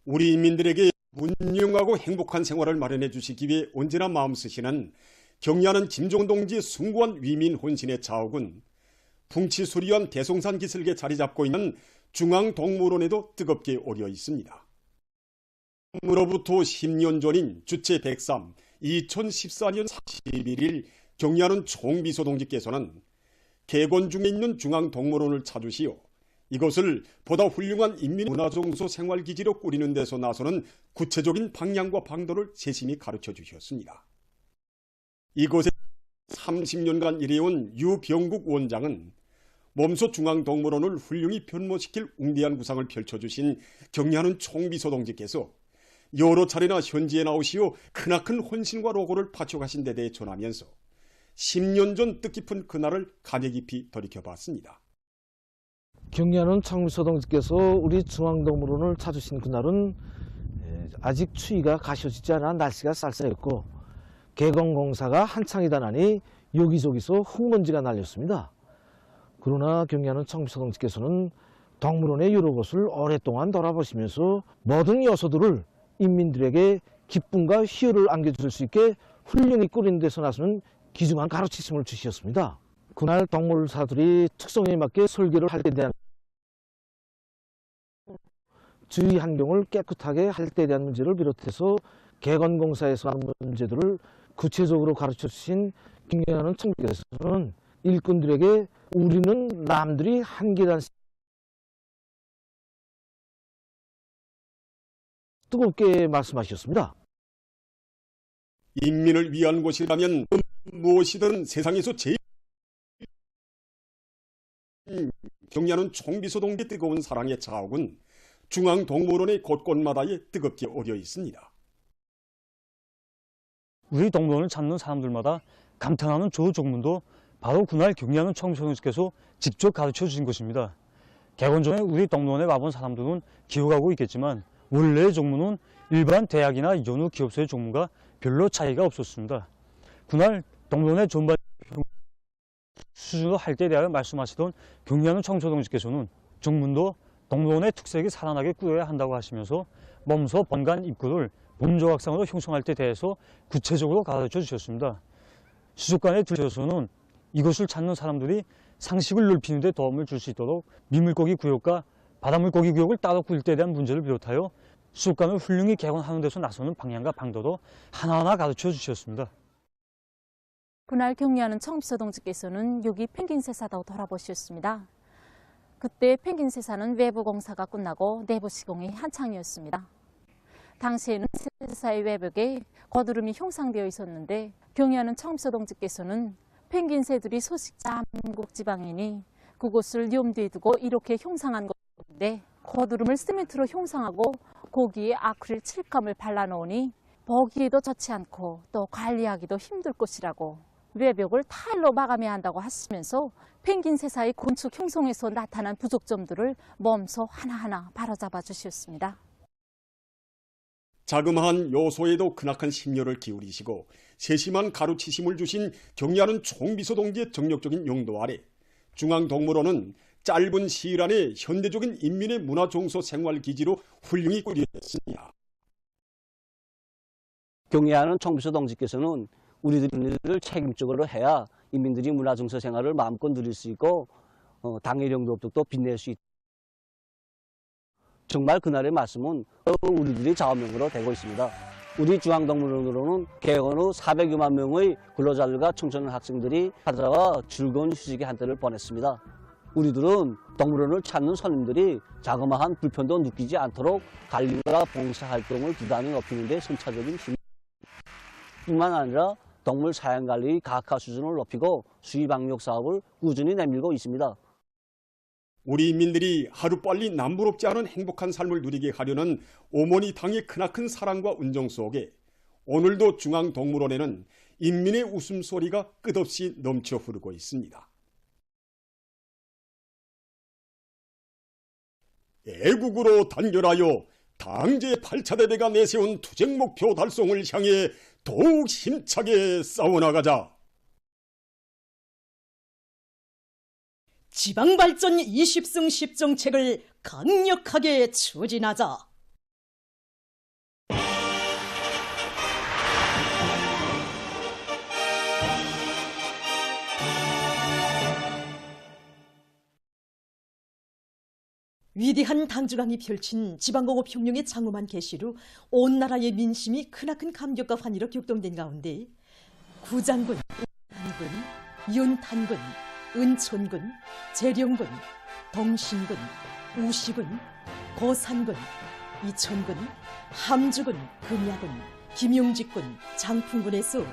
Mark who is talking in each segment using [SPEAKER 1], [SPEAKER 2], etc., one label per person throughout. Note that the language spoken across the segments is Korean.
[SPEAKER 1] 우리 인민들에게 문명하고 행복한 생활을 마련해 주시기 위해 언제나 마음 쓰시는 경의하는 김정은 동지의 숭고한 위민 혼신의 자욱은 풍치수리한 대송산 기슭에 자리 잡고 있는 중앙동물원에도 뜨겁게 오려 있습니다. 으로부터 10년 전인 주체 103, 2014년 11일 경의하는 총비서 동지께서는 개건 중에 있는 중앙동물원을 찾으시어 이것을 보다 훌륭한 인민문화정서 생활기지로 꾸리는 데서 나서는 구체적인 방향과 방도를 세심히 가르쳐 주셨습니다. 이곳에 30년간 일해온 유병국 원장은 몸소 중앙동물원을 훌륭히 변모시킬 웅대한 구상을 펼쳐주신 경의하는 총비서 동지께서 여러 차례나 현지에 나오시어 크나큰 혼신과 로고를 바쳐가신 데 대해 전하면서 10년 전 뜻깊은 그날을 감회 깊이 돌이켜봤습니다.
[SPEAKER 2] 경의하는 총비서 동지께서 우리 중앙동물원을 찾으신 그날은 아직 추위가 가셔지지 않아 날씨가 쌀쌀했고 개건공사가 한창이다 나니 여기저기서 흙먼지가 날렸습니다. 그러나 경의하는 총비서 동지께서는 동물원의 여러 곳을 오랫동안 돌아보시면서 모든 요소들을 인민들에게 기쁨과 희열을 안겨줄 수 있게 훌륭히 꾸리는 데서 나서는 귀중한 가르치심을 주셨습니다. 그날 동물사들이 특성에 맞게 설계를 할 때 대한 주위 환경을 깨끗하게 할 때 대한 문제를 비롯해서 개건공사에서 하는 문제들을 구체적으로 가르쳐 주신 경의하는 총비께서는 일꾼들에게 우리는 남들이 한계란 뜨겁게 말씀하셨습니다.
[SPEAKER 1] 인민을 위한 곳이라면 무엇이든 세상에서 제일 경의하는 총비서 동지의 뜨거운 사랑의 자욱은 중앙동물원의 곳곳마다에 뜨겁게 오려 있습니다.
[SPEAKER 3] 우리 동물원을 찾는 사람들마다 감탄하는 저 종문도 바로 그날 경의하는 총비서 동지께서 직접 가르쳐 주신 것입니다. 개건 전에 우리 동물원에 와본 사람들은 기억하고 있겠지만 원래의 종문은 일반 대학이나 연우 기업소의 종문과 별로 차이가 없었습니다. 그날 동물원의 전반 수준으로 할 때에 대하여 말씀하시던 경의하는 총비서 동지께서는 종문도 동물원의 특색이 살아나게 꾸려야 한다고 하시면서 몸소 본관 입구를 본조각상으로 형성할 때 대해서 구체적으로 가르쳐 주셨습니다. 수족관에 들어서는 이것을 찾는 사람들이 상식을 넓히는 데 도움을 줄 수 있도록 민물고기 구역과 바닷물고기 구역을 따로 꾸릴 때에 대한 문제를 비롯하여 수족관을 훌륭히 개관하는 데서 나서는 방향과 방도도 하나하나 가르쳐 주셨습니다.
[SPEAKER 4] 그날 경의하는 총비서 동지께서는 여기 펭귄세사도 돌아보셨습니다. 그때 펭귄세사는 외부 공사가 끝나고 내부 시공이 한창이었습니다. 당시에는 세사의 외벽에 거드름이 형성되어 있었는데 경의하는 총비서 동지께서는 펭귄새들이 소식자 남국 지방이니 그곳을 염두에 두고 이렇게 형성한 것인데 거드름을 시멘트로 형성하고 거기에 아크릴 칠감을 발라놓으니 보기에도 좋지 않고 또 관리하기도 힘들 것이라고 외벽을 타일로 마감해야 한다고 하시면서 펭귄새사의 건축 형성에서 나타난 부족점들을 몸소 하나하나 바로잡아 주셨습니다.
[SPEAKER 1] 자그마한 요소에도 크나큰 심려를 기울이시고 세심한 가르치심을 주신 경의하는 총비서 동지의 정력적인 용도 아래 중앙동물원은 짧은 시일 안에 현대적인 인민의 문화정서 생활기지로 훌륭히 꾸려졌습니다.
[SPEAKER 5] 경의하는 총비서 동지께서는 우리들을 책임적으로 해야 인민들이 문화정서 생활을 마음껏 누릴 수 있고 당의 영도업도 빛낼 수 있다. 정말 그날의 말씀은 우리들의 좌우명으로 되고 있습니다. 우리 중앙동물원으로는 개건 후 400여만 명의 근로자들과 청소년 학생들이 찾아와 즐거운 휴식의 한때를 보냈습니다. 우리들은 동물원을 찾는 손님들이 자그마한 불편도 느끼지 않도록 관리와 봉사활동을 부단히 높이는 데 선차적인 힘뿐만 아니라 동물 사양관리의 가학화 수준을 높이고 수의방역 사업을 꾸준히 내밀고 있습니다.
[SPEAKER 1] 우리 인민들이 하루빨리 남부럽지 않은 행복한 삶을 누리게 하려는 어머니 당의 크나큰 사랑과 은정 속에 오늘도 중앙동물원에는 인민의 웃음소리가 끝없이 넘쳐 흐르고 있습니다. 애국으로 단결하여 당제 8차 대대가 내세운 투쟁 목표 달성을 향해 더욱 힘차게 싸워나가자.
[SPEAKER 6] 지방발전 20승 10정책을 강력하게 추진하자. 위대한 당주강이 펼친 지방공업 혁명의 장엄한 계시로 온 나라의 민심이 크나큰 감격과 환희로 격동된 가운데 구장군, 단군, 윤탄군, 은촌군, 재령군, 동신군, 우시군, 고산군, 이천군, 함주군, 금야군, 김용직군, 장풍군에서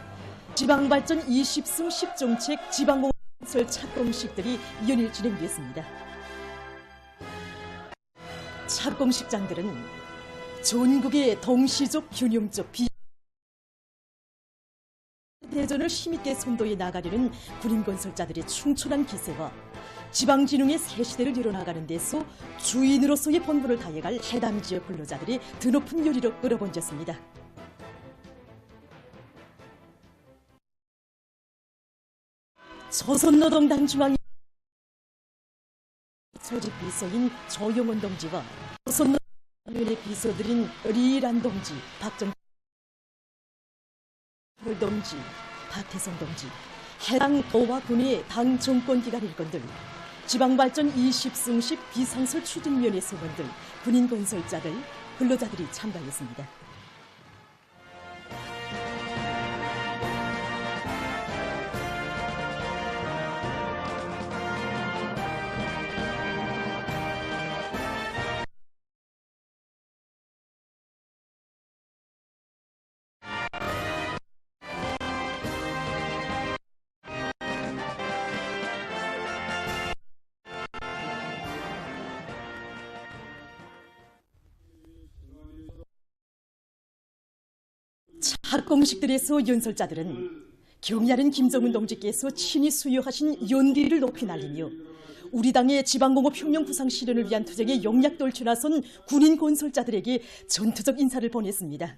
[SPEAKER 6] 지방발전 20승 10정책 지방공업 건설 착공식들이 연일 진행됐습니다. 착공식장들은 전국의 동시적 균형적 대전을 힘있게 선도해 나가려는 군인 건설자들의 충천한 기세와 지방진흥의 새 시대를 이뤄나가는 데서 주인으로서의 본분을 다해갈 해당 지역 근로자들이 드높은 요리로 끌어번졌습니다. 조선노동당 중앙위 조직 비서인 조용원 동지와 조선노동위원회 비서들인 리란 동지, 박정 동지, 박태성 동지, 해당 도와 군의 당 정권기관 일꾼들, 지방발전 20승 10 비상설 추진위원회 소관들, 군인 건설자들, 근로자들이 참가했습니다. 착공식들에서 연설자들은 경야는 김정은 동지께서 친히 수여하신 연기를 높이 날리며 우리 당의 지방공업 혁명 구상 실현을 위한 투쟁에 용약 떨쳐 나선 군인 건설자들에게 전투적 인사를 보냈습니다.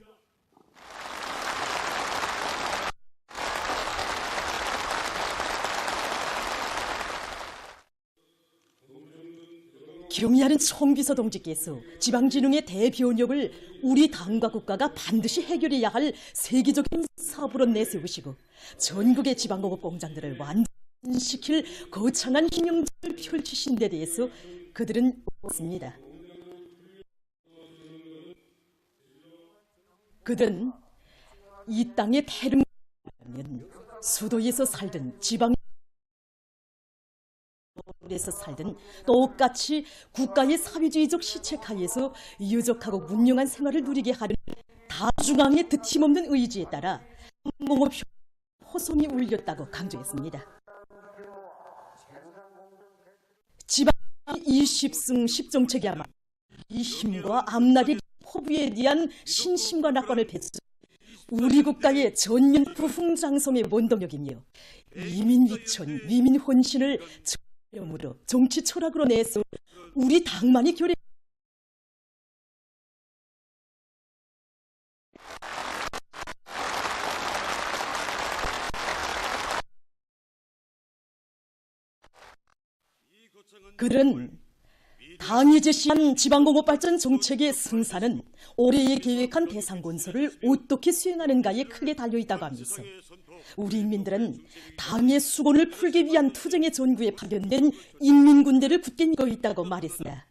[SPEAKER 6] 경야는 총비서 동지께서 지방진흥의 대변력을 우리 당과 국가가 반드시 해결해야 할 세계적인 사업으로 내세우시고 전국의 지방공업 공장들을 완전시킬 거창한 혁명을 펼치신 데 대해서 그들은 웃습니다. 그들은 이 땅의 태릉하면 수도에서 살든 지방 에서 살든 똑같이 국가의 사회주의적 시책하에서 유족하고 문명한 생활을 누리게 하는 다중앙의 드팀없는 의지에 따라 공업 호송이 울렸다고 강조했습니다. 지방 20승 10정책이야말로 이 힘과 앞날의 포부에 대한 신심과 낙관을 배수 우리 국가의 전면 부흥장성의 원동력이며 이민위천, 위민혼신을 으로 정치 철학으로 내서 우리 당만이 교례 그들은 당이 제시한 지방공업 발전 정책의 승산은 올해에 계획한 대상 건설을 어떻게 수행하는가에 크게 달려있다고 하면서 우리 인민들은 당의 수곤을 풀기 위한 투쟁의 전구에 파견된 인민군대를 굳게 이고 있다고 말했습니다.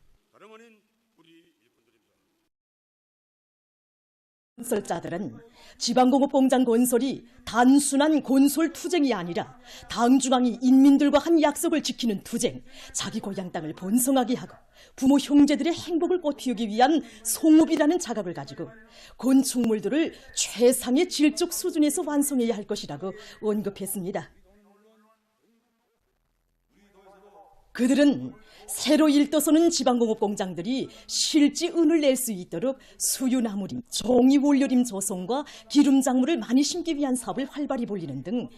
[SPEAKER 6] 건설자들은 지방공업 공장 건설이 단순한 건설 투쟁이 아니라 당중앙이 인민들과 한 약속을 지키는 투쟁, 자기 고향 땅을 번성하게 하고 부모 형제들의 행복을 꽃피우기 위한 송업이라는 자각을 가지고 건축물들을 최상의 질적 수준에서 완성해야 할 것이라고 언급했습니다. 그들은 새로 일떠서는 지방공업 공장들이 실지 은을 낼 수 있도록 수유나무림, 종이원료림 조성과 기름작물을 많이 심기 위한 사업을 활발히 벌리는 등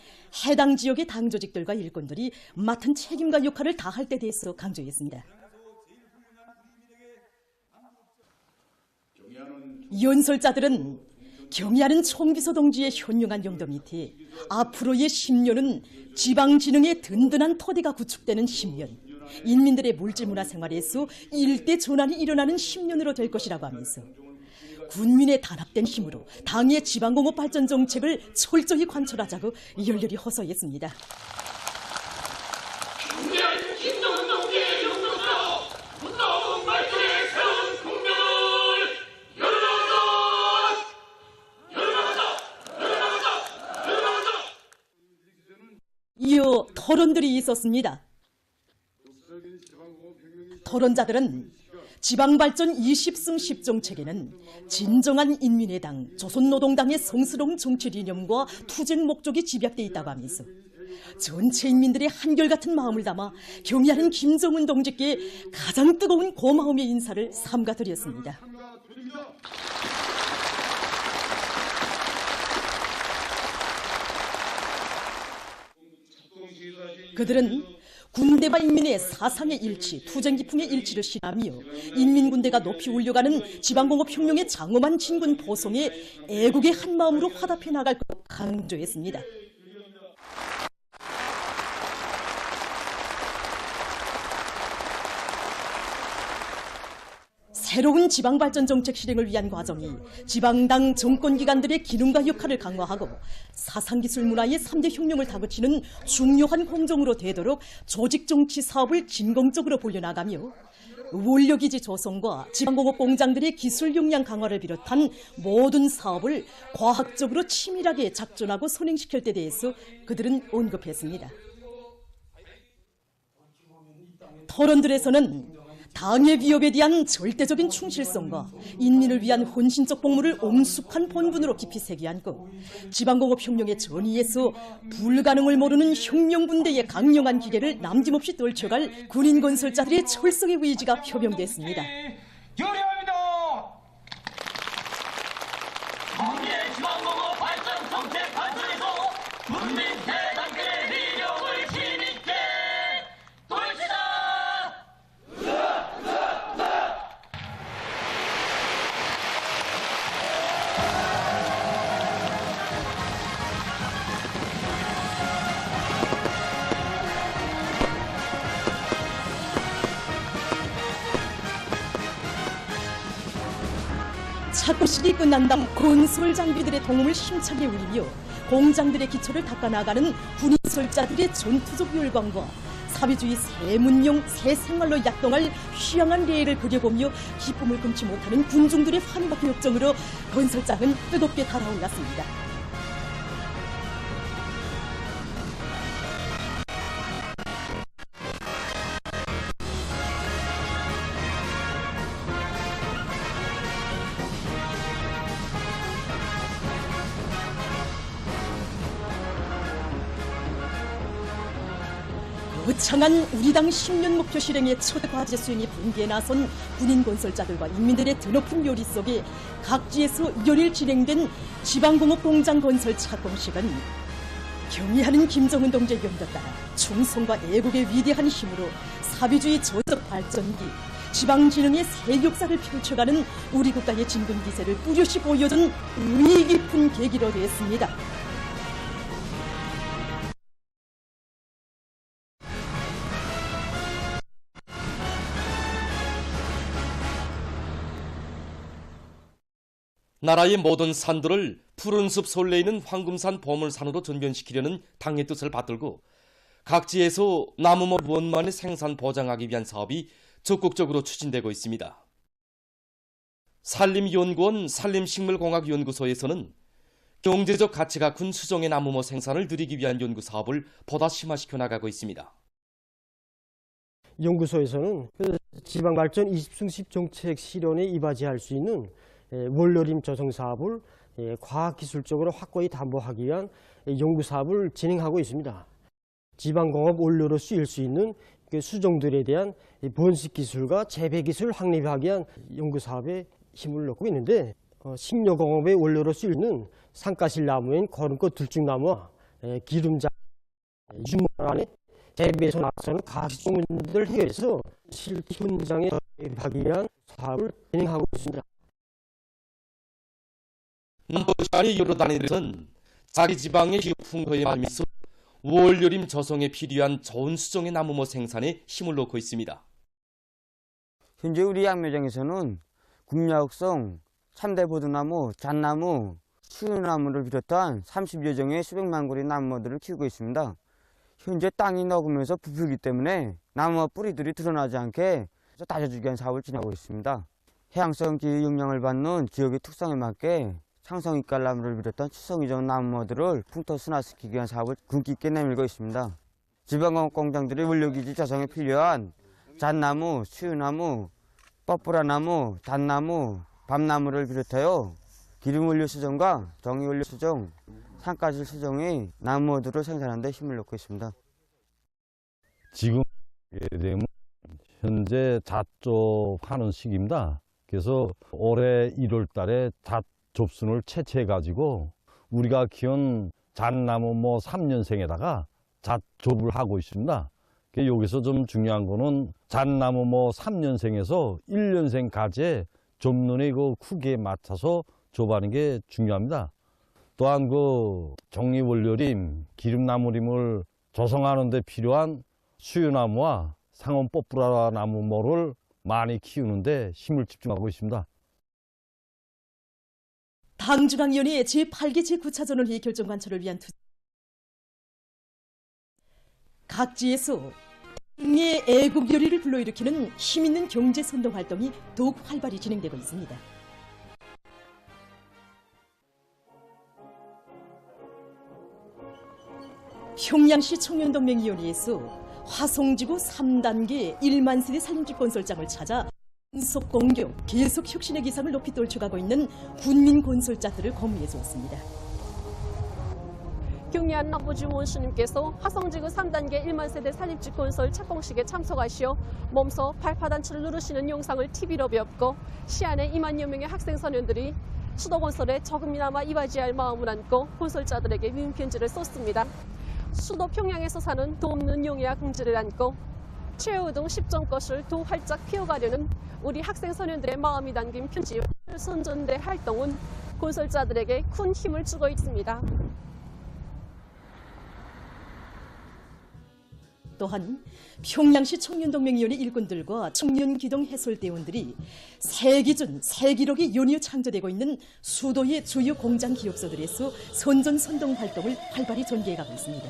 [SPEAKER 6] 해당 지역의 당조직들과 일꾼들이 맡은 책임과 역할을 다할 때 대해서 강조했습니다. 연설자들은 경야는 총비서 동지의 현명한 용도 밑에 앞으로의 10년은 지방진흥의 든든한 토대가 구축되는 10년, 인민들의 물질문화 생활에서 일대 전환이 일어나는 10년으로 될 것이라고 하면서 군민의 단합된 힘으로 당의 지방공업 발전 정책을 철저히 관철하자고 열렬히 호소했습니다.
[SPEAKER 7] 김정은 동지의 영도로 운동 발전
[SPEAKER 6] 이어 토론들이 있었습니다. 토론자들은 지방발전 20승 10정책에는 진정한 인민의 당, 조선노동당의 성스러운 정치 이념과 투쟁 목적이 집약돼 있다고 하면서 전체 인민들의 한결같은 마음을 담아 경의하는 김정은 동지께 가장 뜨거운 고마움의 인사를 삼가드렸습니다. 그들은 군대와 인민의 사상의 일치, 투쟁 기풍의 일치를 실하며 인민군대가 높이 올려가는 지방공업혁명의 장엄한 진군 포성에 애국의 한마음으로 화답해 나갈 것 강조했습니다. 새로운 지방발전 정책 실행을 위한 과정이 지방당 정권기관들의 기능과 역할을 강화하고 사상기술 문화의 3대 혁명을 다그치는 중요한 공정으로 되도록 조직정치 사업을 진공적으로 벌려나가며 원료기지 조성과 지방공업 공장들의 기술 역량 강화를 비롯한 모든 사업을 과학적으로 치밀하게 작전하고 선행시킬 때 대해서 그들은 언급했습니다. 토론들에서는 당의 위협에 대한 절대적인 충실성과 인민을 위한 헌신적 복무를 엄숙한 본분으로 깊이 새겨안고 지방공업혁명의 전의에서 불가능을 모르는 혁명군대의 강력한 기계를 남김없이 떨쳐갈 군인 건설자들의 철성의 의지가 표명됐습니다.
[SPEAKER 7] 요리합니다. 정의의 지방공업 발전 정책 발전에서 국민 대단계의 위력을 힘있게 돌시다.
[SPEAKER 6] 착공식이 끝난 다음 건설 장비들의 동음을 힘차게 울리며 공장들의 기초를 닦아나가는 군인설자들의 전투적 열광과 사회주의 새 문명, 새 생활로 약동할 휘황한 레일을 그려보며 기쁨을 금치 못하는 군중들의 환박 역정으로 건설장은 뜨겁게 달아올랐습니다. 거창한 우리 당 10년 목표 실행의 첫 과제 수행이 분기에 나선 군인 건설자들과 인민들의 드높은 요리 속에 각지에서 열일 진행된 지방공업 공장 건설 착공식은 경의하는 김정은 동지의 용도 따라 충성과 애국의 위대한 힘으로 사회주의 저적 발전기, 지방진흥의 새 역사를 펼쳐가는 우리 국가의 진군 기세를 뚜렷이 보여준 의미 깊은 계기로 되었습니다.
[SPEAKER 8] 나라의 모든 산들을 푸른 숲 솔레이는 황금산 보물산으로 전변시키려는 당의 뜻을 받들고 각지에서 나무목 원만의 생산 보장하기 위한 사업이 적극적으로 추진되고 있습니다. 산림연구원 산림식물공학연구소에서는 경제적 가치가 큰 수종의 나무모 생산을 늘리기 위한 연구 사업을 보다 심화시켜 나가고 있습니다.
[SPEAKER 9] 연구소에서는 지방발전 20승 10정책 실현에 이바지할 수 있는 원료림 조성 사업을 과학기술적으로 확고히 담보하기 위한 연구사업을 진행하고 있습니다. 지방공업 원료로 쓰일 수 있는 수종들에 대한 번식기술과 재배기술 확립하기 위한 연구사업에 힘을 넣고 있는데 식료공업의 원료로 쓰일 수 있는 산가실 나무인 거름꽃 들쭉나무와 기름장, 유목안의 재배에서 나서는 가시적 문제를 해결해서 실제 현장에 접하기 위한 사업을 진행하고 있습니다.
[SPEAKER 8] 남부지방의 여러 단위들은 자기 지방의 기후 풍토에 맞서 원료림 조성에 필요한 좋은 수종의 나무모 생산에 힘을 놓고 있습니다.
[SPEAKER 10] 현재 우리 양묘장에서는 국야옥성, 참대보드나무, 잣나무, 수유나무를 비롯한 30여 종의 수백만 그루의 나무들을 키우고 있습니다. 현재 땅이 녹으면서 부풀기 때문에 나무와 뿌리들이 드러나지 않게 다져주기 위한 사업을 진행하고 있습니다. 해양성 기후 영향을 받는 지역의 특성에 맞게 상성이깔나무를 비롯한 추성이종 나무들을 풍토 순화시키기 위한 사업을 군기 있게 내밀고 있습니다. 지방광업 공장들의 원료기지 조성에 필요한 잣나무, 수유나무, 뻐뿌라나무, 단나무, 밤나무를 비롯하여 기름원료 수정과 정유원료 수정, 산가실 수정의 나무들을 생산하는 데 힘을 놓고 있습니다.
[SPEAKER 11] 지금 되면 현재 잣조 파는 시기입니다. 그래서 올해 1월 달에 잣 접순을 채취해 가지고 우리가 키운 잣나무 3년생에다가 잣접을 하고 있습니다. 여기서 좀 중요한 거는 잣나무 3년생에서 1년생 가지에 접눈의 그 크기에 맞춰서 접하는 게 중요합니다. 또한 그 정리원료림, 기름나무림을 조성하는 데 필요한 수유나무와 상온 뽀뿌라 나무모를 많이 키우는데 힘을 집중하고 있습니다.
[SPEAKER 6] 당중앙위원회 제8기 제9차전원회의 결정 관철을 위한 투쟁. 각지에서 국내 애국 열의를 불러일으키는 힘있는 경제선동 활동이 더욱 활발히 진행되고 있습니다. 평양시 청년동맹위원회에서 화성지구 3단계 1만 세대 살림집 건설장을 찾아 연속 공격, 계속 혁신의 기상을 높이 떨쳐가고 있는 군민 건설자들을 거무해 주었습니다.
[SPEAKER 12] 경리한 아버지 원수님께서 화성지구 3단계 1만 세대 살림집 건설 착공식에 참석하시어 몸소 발파단추를 누르시는 영상을 TV로 배웠고 시안의 2만여 명의 학생 소년들이 수도 건설에 조금이나마 이바지할 마음을 안고 건설자들에게 위임 편지를 썼습니다. 수도 평양에서 사는 돕는 용의와 긍지를 안고 최후 등 10점 것을 더 활짝 피워가려는 우리 학생 소년들의 마음이 담긴 편지와 선전대 활동은 건설자들에게 큰 힘을 주고 있습니다.
[SPEAKER 6] 또한 평양시 청년동맹위원회 일꾼들과 청년기동 해설대원들이 세기준, 세기록이 연이어 창조되고 있는 수도의 주요 공장 기업소들에서 선전선동 활동을 활발히 전개해가고 있습니다.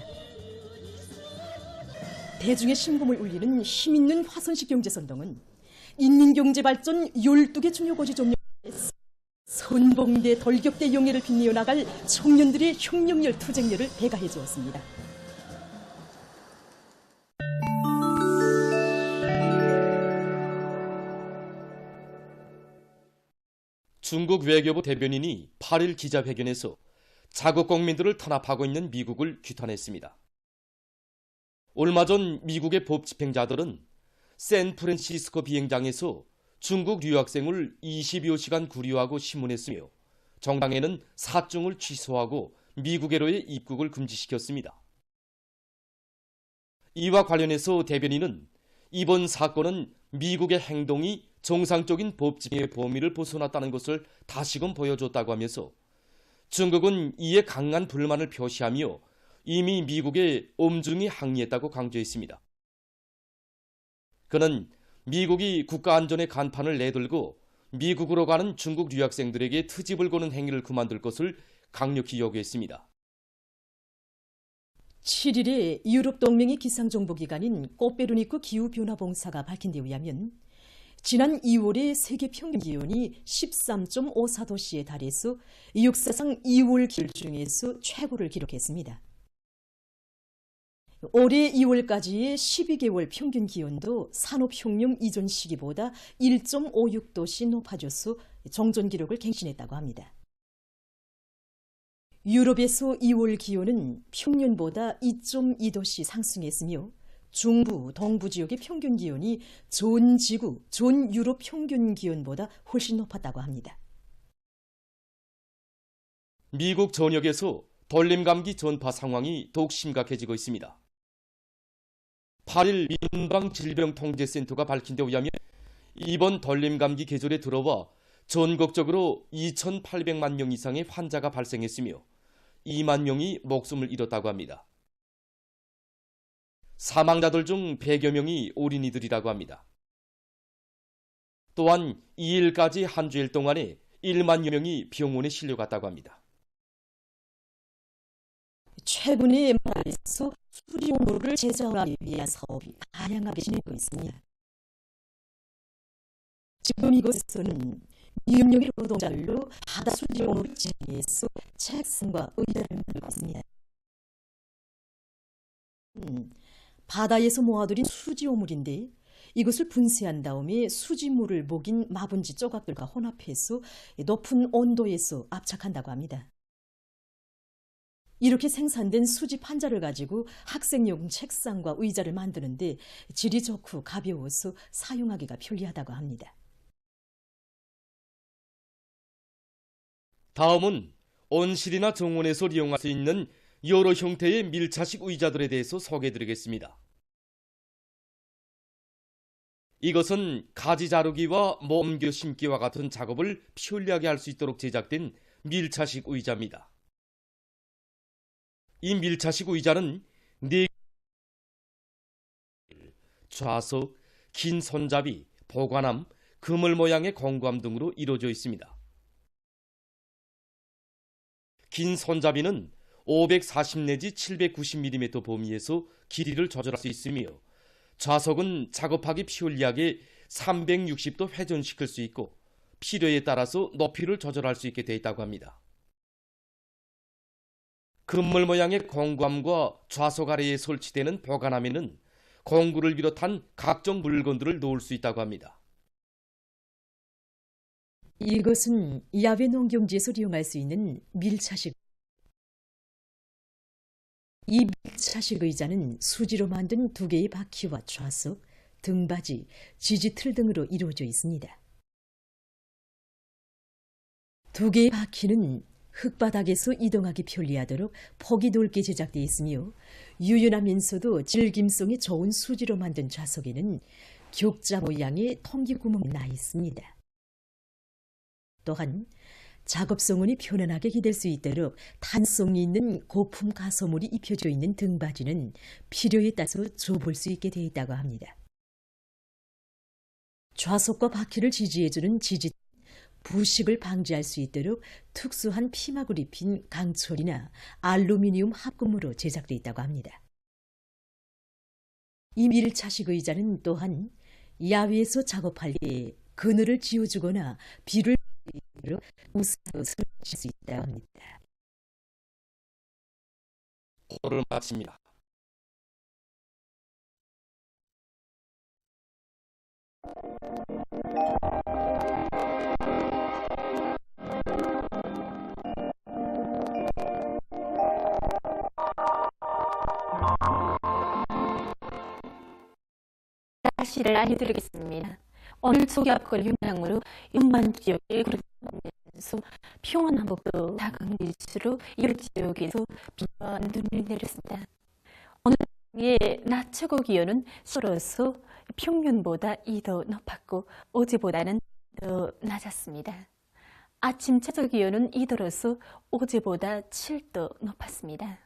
[SPEAKER 6] 대중의 심금을 울리는 힘있는 화선식 경제선동은 인민경제발전 12개 중요 고지 종료에서 선봉대, 돌격대 영예를 빛내어 나갈 청년들의 혁명열, 투쟁열을 배가해 주었습니다.
[SPEAKER 8] 중국 외교부 대변인이 8일 기자회견에서 자국 국민들을 탄압하고 있는 미국을 규탄했습니다. 얼마 전 미국의 법 집행자들은 샌프란시스코 비행장에서 중국 유학생을 20여 시간 구류하고 심문했으며 정당에는 사증을 취소하고 미국에로의 입국을 금지시켰습니다. 이와 관련해서 대변인은 이번 사건은 미국의 행동이 정상적인 법 집행의 범위를 벗어났다는 것을 다시금 보여줬다고 하면서 중국은 이에 강한 불만을 표시하며 이미 미국에 엄중히 항의했다고 강조했습니다. 그는 미국이 국가안전의 간판을 내들고 미국으로 가는 중국 유학생들에게 트집을 거는 행위를 그만둘 것을 강력히 요구했습니다.
[SPEAKER 6] 7일에 유럽 동맹의 기상정보기관인 코페르니쿠 기후변화봉사가 밝힌 데 의하면 지난 2월에 세계 평균 기온이 13.54도씨에 달해서 역사상 2월 기온 중에서 최고를 기록했습니다. 올해 2월까지의 12개월 평균 기온도 산업혁명 이전 시기보다 1.56도씩 높아져서 정전 기록을 갱신했다고 합니다. 유럽에서 2월 기온은 평년보다 2.2도씩 상승했으며 중부, 동부 지역의 평균 기온이 전 지구, 전 유럽 평균 기온보다 훨씬 높았다고 합니다.
[SPEAKER 8] 미국 전역에서 돌림감기 전파 상황이 더욱 심각해지고 있습니다. 8일 민방질병통제센터가 밝힌 데 의하면 이번 돌림감기 계절에 들어와 전국적으로 2,800만 명 이상의 환자가 발생했으며 2만 명이 목숨을 잃었다고 합니다. 사망자들 중 100여 명이 어린이들이라고 합니다. 또한 2일까지 한 주일 동안에 1만여 명이 병원에 실려갔다고 합니다.
[SPEAKER 6] 최근에 말에서 수리용로를 제작하기 위한 사업이 다양하게 진행되고 있습니다. 지금 이곳에서는 이음용의 노동자들로 바다 수지용으로 지휘해서 책상과 의자를 만들고 있습니다. 바다에서 모아들인 수지오물인데 이것을 분쇄한 다음에 수지물을 목인 마분지 조각들과 혼합해서 높은 온도에서 압착한다고 합니다. 이렇게 생산된 수지 판자를 가지고 학생용 책상과 의자를 만드는데 질이 좋고 가벼워서 사용하기가 편리하다고 합니다.
[SPEAKER 8] 다음은 온실이나 정원에서 이용할 수 있는 여러 형태의 밀차식 의자들에 대해서 소개해드리겠습니다. 이것은 가지 자르기와 멈겨 심기와 같은 작업을 편리하게 할 수 있도록 제작된 밀차식 의자입니다. 이 밀차식 의자는 좌석, 긴 손잡이, 보관함, 그물 모양의 공구함 등으로 이루어져 있습니다. 긴 손잡이는 540 내지 790mm 범위에서 길이를 조절할 수 있으며 좌석은 작업하기 편리하게 360도 회전시킬 수 있고 필요에 따라서 높이를 조절할 수 있게 되어 있다고 합니다. 그물 모양의 공구함과 좌석 아래에 설치되는 보관함에는 공구를 비롯한 각종 물건들을 놓을 수 있다고 합니다.
[SPEAKER 6] 이것은 야외 농경지에서 이용할 수 있는 밀차식. 이 밀차식 의자는 수지로 만든 2개의 바퀴와 좌석, 등받이, 지지틀 등으로 이루어져 있습니다. 2개의 바퀴는 흙바닥에서 이동하기 편리하도록 폭이 넓게 제작되어 있으며 유연하면서도 질김성이 좋은 수지로 만든 좌석에는 격자 모양의 통기구멍이 나 있습니다. 또한 작업성원이 편안하게 기댈 수 있도록 탄성이 있는 고품 가소물이 입혀져 있는 등받이는 필요에 따라서 좁을 수 있게 되어 있다고 합니다. 좌석과 바퀴를 지지해주는 지지, 부식을 방지할 수 있도록 특수한 피막을 입힌 강철이나 알루미늄 합금으로 제작되어 있다고 합니다. 이 밀차식 의자는 또한 야외에서 작업할 때 그늘을 지어주거나 비를 우산도 설치할 수 있다고 합니다.
[SPEAKER 8] 코를 마칩니다.
[SPEAKER 4] 날씨를 알려드리겠습니다. 오늘 소개할 영향으로 연만 지역에 그러면서 평안남북도 작은 일수로 이 지역에서 비와 눈이 내렸습니다. 오늘의 낮 최고 기온은 서울에서 평년보다 2도 높았고 어제보다는 더 낮았습니다. 아침 최저 기온은 2도로서 어제보다 7도 높았습니다.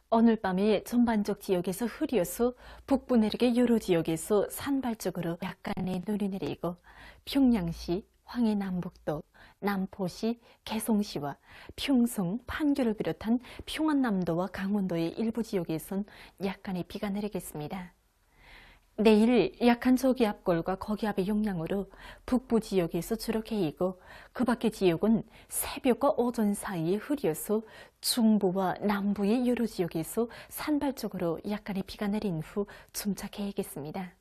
[SPEAKER 4] 오늘 밤에 전반적 지역에서 흐려서 북부 내륙의 여러 지역에서 산발적으로 약간의 눈이 내리고 평양시, 황해남북도, 남포시, 개성시와 평성, 판교를 비롯한 평안남도와 강원도의 일부 지역에선 약간의 비가 내리겠습니다. 내일 약한 저기압골과 거기압의 영향으로 북부 지역에서 주로 개이고 그 밖의 지역은 새벽과 오전 사이에 흐려서 중부와 남부의 여러 지역에서 산발적으로 약간의 비가 내린 후 점차 개이겠습니다.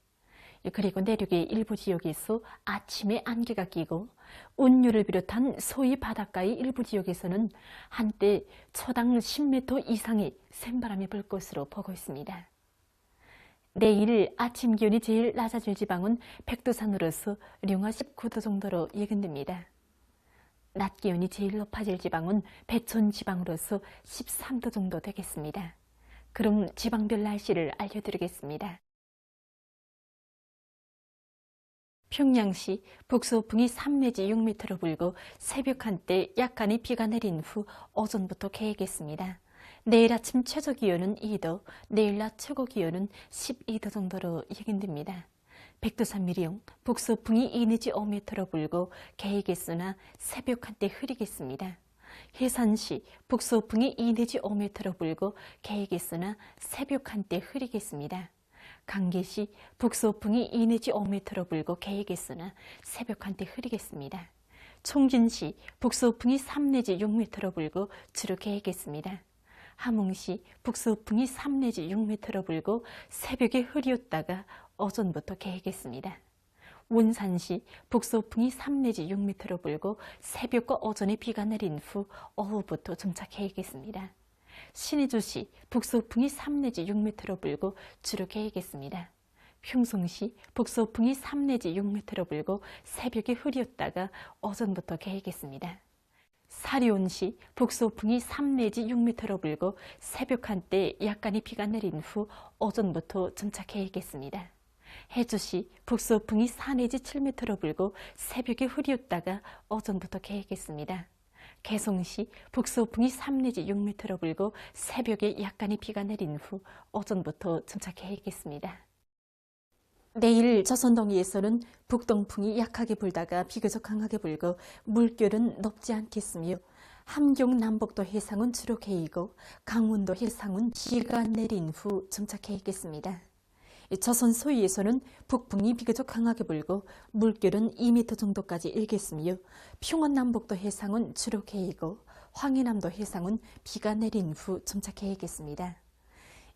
[SPEAKER 4] 그리고 내륙의 일부 지역에서 아침에 안개가 끼고 운류를 비롯한 소위 바닷가의 일부 지역에서는 한때 초당 10m 이상의 샘바람이 불 것으로 보고 있습니다. 내일 아침 기온이 제일 낮아질 지방은 백두산으로서 령화 19도 정도로 예견됩니다. 낮 기온이 제일 높아질 지방은 배천 지방으로서 13도 정도 되겠습니다. 그럼 지방별 날씨를 알려드리겠습니다. 평양시 북서풍이 3 내지 6m로 불고 새벽 한때 약간의 비가 내린 후 오전부터 개겠습니다. 내일 아침 최저 기온은 2도, 내일 낮 최고 기온은 12도 정도로 예견됩니다. 백두산 미령, 북서풍이 2 내지 5m로 불고 개이겠으나 새벽 한때 흐리겠습니다. 해산시, 북서풍이 2 내지 5m로 불고 개이겠으나 새벽 한때 흐리겠습니다.
[SPEAKER 13] 강계시 북서풍이 2 내지 5m로 불고 개에게서나 새벽 한때 흐리겠습니다. 총진시 북서풍이 3 내지 6m로 불고 주로 개겠습니다. 함흥시 북서풍이 3 내지 6m로 불고 새벽에 흐리었다가 오전부터 개겠습니다. 원산시 북서풍이 3 내지 6m로 불고 새벽과 오전에 비가 내린 후 오후부터 점차 개겠습니다. 신의주시 북서풍이 3 내지 6m로 불고 주로 개겠습니다. 흉성시 북서풍이 3 내지 6m로 불고 새벽에 흐렸다가 오전부터 개겠습니다. 사리온시 북서풍이 3 내지 6m로 불고 새벽 한때 약간의 비가 내린 후 오전부터 점차 개겠습니다. 해주시 북서풍이 4 내지 7m로 불고 새벽에 흐렸다가 오전부터 개겠습니다. 개성시 북서풍이 3 내지 6m로 불고 새벽에 약간의 비가 내린 후 오전부터 점차 개겠습니다. 내일 조선동해에서는 북동풍이 약하게 불다가 비교적 강하게 불고 물결은 높지 않겠으며 함경 남북도 해상은 주로 개이고 강원도 해상은 비가 내린 후 점차 개겠습니다. 조선 소위에서는 북풍이 비교적 강하게 불고 물결은 2m 정도까지 일겠으며 평원 남북도 해상은 주로 개이고 황해남도 해상은 비가 내린 후 점차 개겠습니다.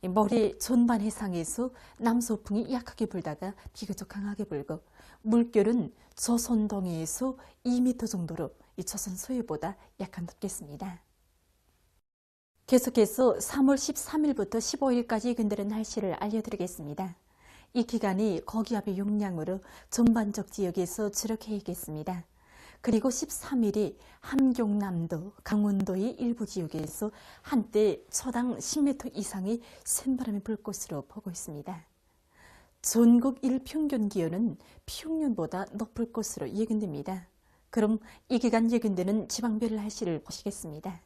[SPEAKER 13] 모레 전반 해상에서 남서풍이 약하게 불다가 비교적 강하게 불고 물결은 조선동해에서 2m 정도로 조선 소위보다 약간 높겠습니다. 계속해서 3월 13일부터 15일까지 근들의 날씨를 알려드리겠습니다. 이 기간이 고기압의 용량으로 전반적 지역에서 주로 개겠습니다. 그리고 13일이 함경남도, 강원도의 일부 지역에서 한때 초당 10m 이상의 센바람이 불 것으로 보고 있습니다. 전국 일평균 기온은 평년보다 높을 것으로 예견됩니다. 그럼 이 기간 예견되는 지방별 날씨를 보시겠습니다.